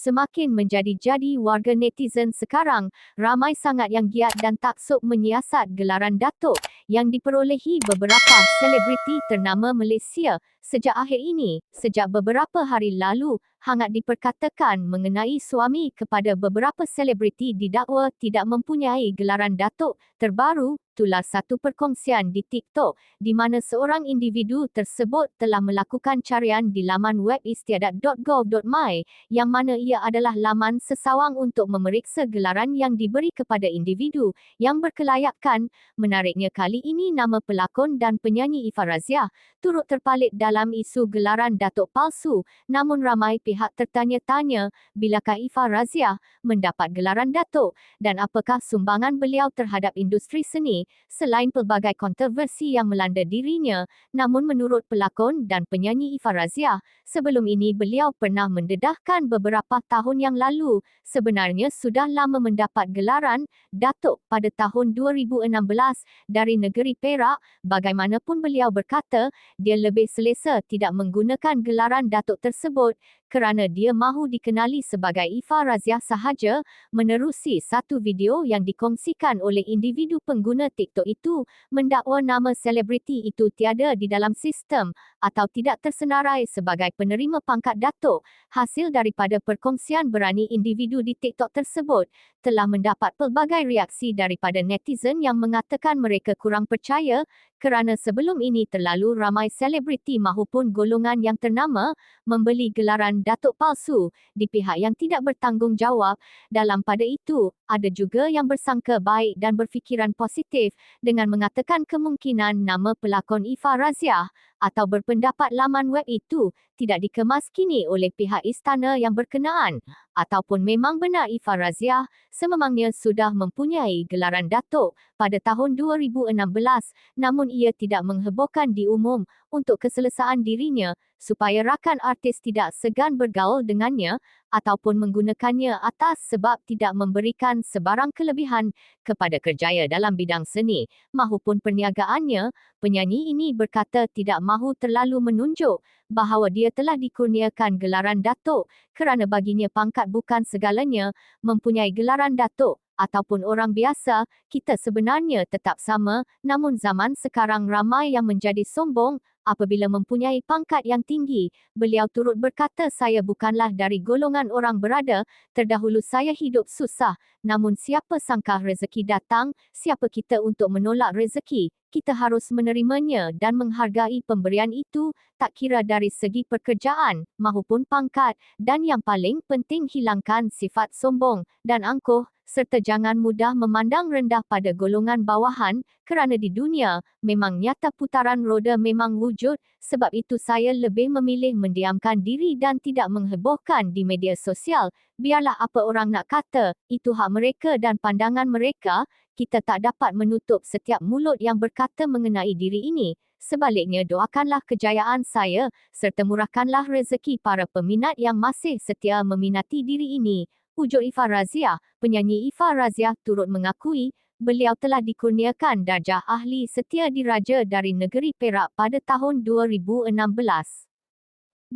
Semakin menjadi-jadi warga netizen sekarang, ramai sangat yang giat dan taksub menyiasat gelaran Datuk yang diperolehi beberapa selebriti ternama Malaysia sejak akhir ini. Sejak beberapa hari lalu, hangat diperkatakan mengenai suami kepada beberapa selebriti didakwa tidak mempunyai gelaran Datuk. Terbaru, tular satu perkongsian di TikTok di mana seorang individu tersebut telah melakukan carian di laman web istiadat.gov.my yang mana ia adalah laman sesawang untuk memeriksa gelaran yang diberi kepada individu yang berkelayakan. Menariknya kali ini nama pelakon dan penyanyi Ifah Razia turut terpalit dalam isu gelaran Datuk palsu. Namun ramai pihak tertanya-tanya bilakah Ifah Razia mendapat gelaran Datuk dan apakah sumbangan beliau terhadap industri seni selain pelbagai kontroversi yang melanda dirinya. Namun menurut pelakon dan penyanyi Ifah Razia, sebelum ini beliau pernah mendedahkan beberapa tahun yang lalu sebenarnya sudah lama mendapat gelaran Datuk pada tahun 2016 dari negeri Perak. Bagaimanapun beliau berkata, dia lebih selesa tidak menggunakan gelaran Datuk tersebut kerana dia mahu dikenali sebagai Ifah Razia sahaja. Menerusi satu video yang dikongsikan oleh individu pengguna TikTok itu mendakwa nama selebriti itu tiada di dalam sistem atau tidak tersenarai sebagai penerima pangkat Datuk. Hasil daripada perkongsian berani individu di TikTok tersebut telah mendapat pelbagai reaksi daripada netizen yang mengatakan mereka kurang percaya kerana sebelum ini terlalu ramai selebriti mahupun golongan yang ternama membeli gelaran Datuk palsu di pihak yang tidak bertanggungjawab. Dalam pada itu, ada juga yang bersangka baik dan berfikiran positif dengan mengatakan kemungkinan nama pelakon Ifah Razia atau berpendapat laman web itu tidak dikemas kini oleh pihak istana yang berkenaan ataupun memang benar Ifah Razia sememangnya sudah mempunyai gelaran Datuk pada tahun 2016 namun ia tidak menghebohkan di umum untuk keselesaan dirinya supaya rakan artis tidak segan bergaul dengannya ataupun menggunakannya atas sebab tidak memberikan sebarang kelebihan kepada kerjaya dalam bidang seni mahupun perniagaannya. Penyanyi ini berkata tidak mahu terlalu menunjuk bahawa dia telah dikurniakan gelaran Datuk kerana baginya pangkat bukan segalanya. Mempunyai gelaran Datuk ataupun orang biasa, kita sebenarnya tetap sama, namun zaman sekarang ramai yang menjadi sombong apabila mempunyai pangkat yang tinggi. Beliau turut berkata, saya bukanlah dari golongan orang berada, terdahulu saya hidup susah, namun siapa sangka rezeki datang, siapa kita untuk menolak rezeki, kita harus menerimanya dan menghargai pemberian itu, tak kira dari segi pekerjaan mahupun pangkat, dan yang paling penting hilangkan sifat sombong dan angkuh, serta jangan mudah memandang rendah pada golongan bawahan, kerana di dunia, memang nyata putaran roda memang wujud, sebab itu saya lebih memilih mendiamkan diri dan tidak menghebohkan di media sosial. Biarlah apa orang nak kata, itu hak mereka dan pandangan mereka, kita tak dapat menutup setiap mulut yang berkata mengenai diri ini. Sebaliknya doakanlah kejayaan saya, serta murahkanlah rezeki para peminat yang masih setia meminati diri ini. Ujuk Ifah Razia. Penyanyi Ifah Razia turut mengakui beliau telah dikurniakan darjah ahli setia diraja dari negeri Perak pada tahun 2016.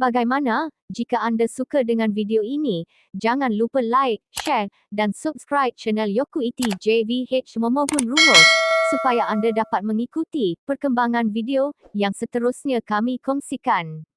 Bagaimana? Jika anda suka dengan video ini, jangan lupa like, share dan subscribe channel Yoku Iti JVH Momogun Rumus supaya anda dapat mengikuti perkembangan video yang seterusnya kami kongsikan.